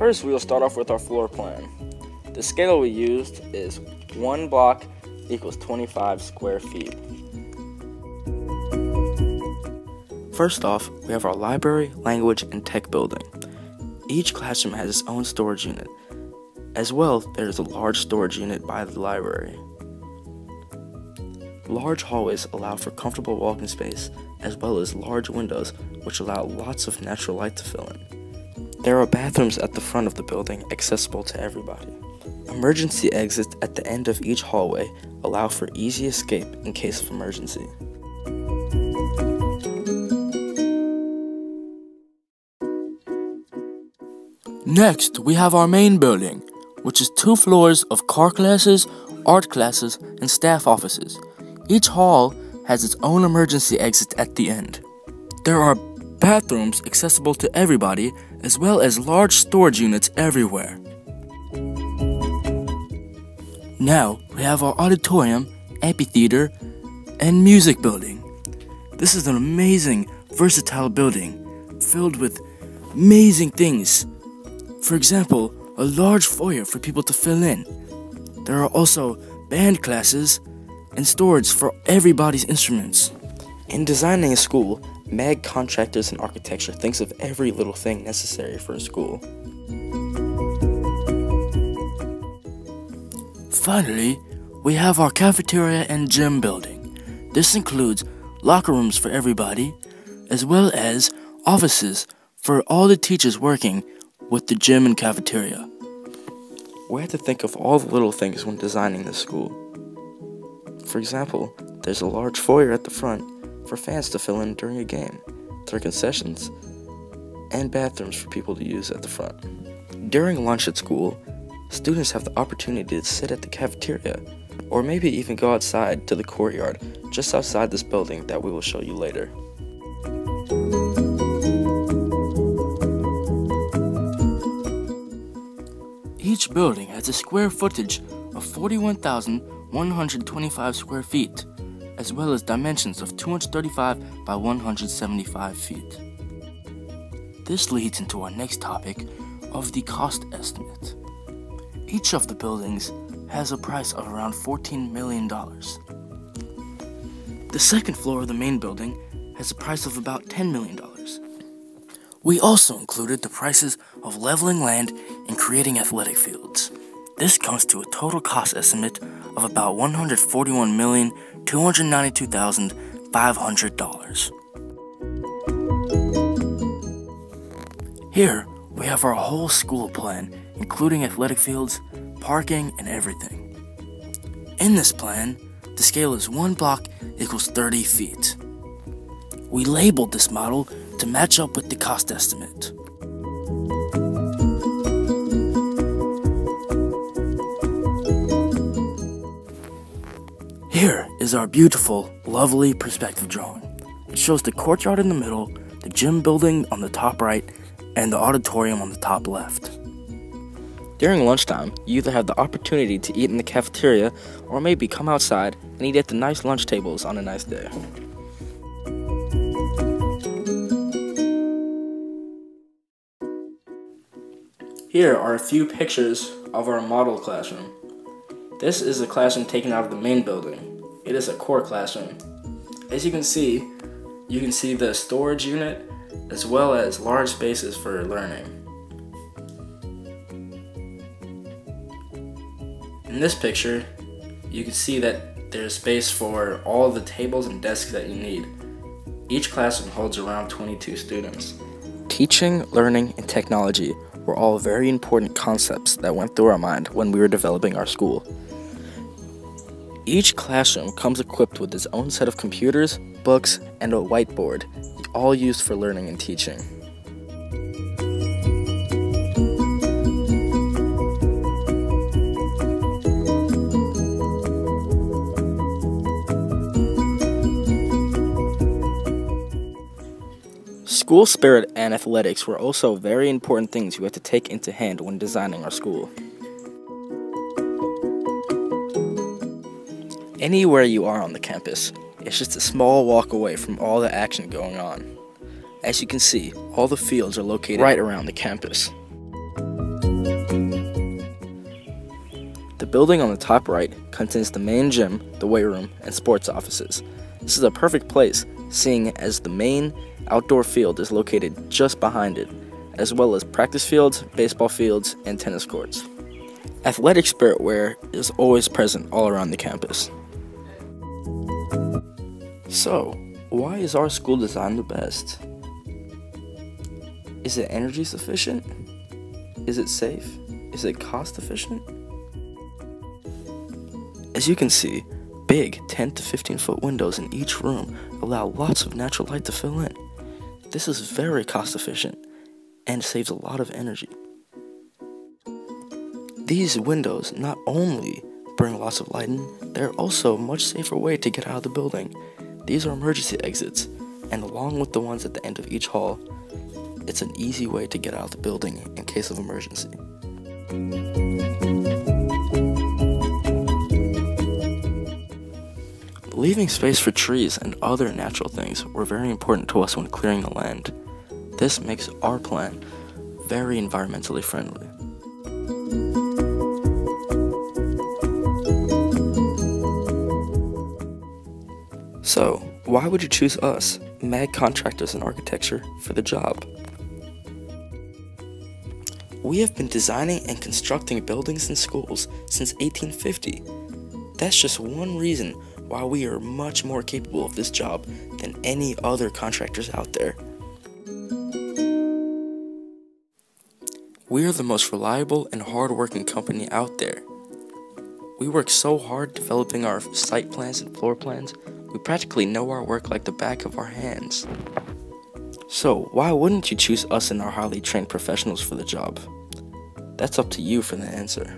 First, we will start off with our floor plan. The scale we used is 1 block equals 25 square feet. First off, we have our library, language, and tech building. Each classroom has its own storage unit. As well, there is a large storage unit by the library. Large hallways allow for comfortable walking space, as well as large windows which allow lots of natural light to fill in. There are bathrooms at the front of the building accessible to everybody. Emergency exits at the end of each hallway allow for easy escape in case of emergency. Next, we have our main building, which is 2 floors of car classes, art classes, and staff offices. Each hall has its own emergency exit at the end. There are bathrooms accessible to everybody, as well as large storage units everywhere. Now, we have our auditorium, amphitheater, and music building. This is an amazing, versatile building, filled with amazing things. For example, a large foyer for people to fill in. There are also band classes and storage for everybody's instruments. In designing a school, MAG Contractors and Architecture thinks of every little thing necessary for a school. Finally, we have our cafeteria and gym building. This includes locker rooms for everybody, as well as offices for all the teachers working with the gym and cafeteria. We have to think of all the little things when designing the school. For example, there's a large foyer at the front for fans to fill in during a game. There are concessions and bathrooms for people to use at the front. During lunch at school, students have the opportunity to sit at the cafeteria, or maybe even go outside to the courtyard just outside this building that we will show you later. Each building has a square footage of 41,125 square feet, as well as dimensions of 235 by 175 feet. This leads into our next topic of the cost estimate. Each of the buildings has a price of around $14 million. The second floor of the main building has a price of about $10 million. We also included the prices of leveling land and creating athletic fields. This comes to a total cost estimate of about $141,292,500. Here, we have our whole school plan, including athletic fields, parking, and everything. In this plan, the scale is 1 block equals 30 feet. We labeled this model to match up with the cost estimate. Here is our beautiful, lovely perspective drawing. It shows the courtyard in the middle, the gym building on the top right, and the auditorium on the top left. During lunchtime, you either have the opportunity to eat in the cafeteria or maybe come outside and eat at the nice lunch tables on a nice day. Here are a few pictures of our model classroom. This is a classroom taken out of the main building. It is a core classroom. As you can see the storage unit as well as large spaces for learning. In this picture, you can see that there's space for all the tables and desks that you need. Each classroom holds around 22 students. Teaching, learning, and technology were all very important concepts that went through our mind when we were developing our school. Each classroom comes equipped with its own set of computers, books, and a whiteboard, all used for learning and teaching. School spirit and athletics were also very important things we had to take into hand when designing our school. Anywhere you are on the campus, it's just a small walk away from all the action going on. As you can see, all the fields are located right around the campus. building on the top right contains the main gym, the weight room, and sports offices. This is a perfect place, seeing as the main outdoor field is located just behind it, as well as practice fields, baseball fields, and tennis courts. Athletic spirit wear is always present all around the campus. So, why is our school design the best? Is it energy sufficient? Is it safe? Is it cost efficient? As you can see, big 10 to 15 foot windows in each room allow lots of natural light to fill in. This is very cost efficient and saves a lot of energy. These windows not only bring lots of light in, they're also a much safer way to get out of the building. These are emergency exits, and along with the ones at the end of each hall, it's an easy way to get out of the building in case of emergency. Leaving space for trees and other natural things were very important to us when clearing the land. This makes our plan very environmentally friendly. So, why would you choose us, mad contractors in architecture, for the job? We have been designing and constructing buildings and schools since 1850. That's just one reason why we are much more capable of this job than any other contractors out there. We are the most reliable and hard-working company out there. We work so hard developing our site plans and floor plans, we practically know our work like the back of our hands. So why wouldn't you choose us and our highly trained professionals for the job? That's up to you for the answer.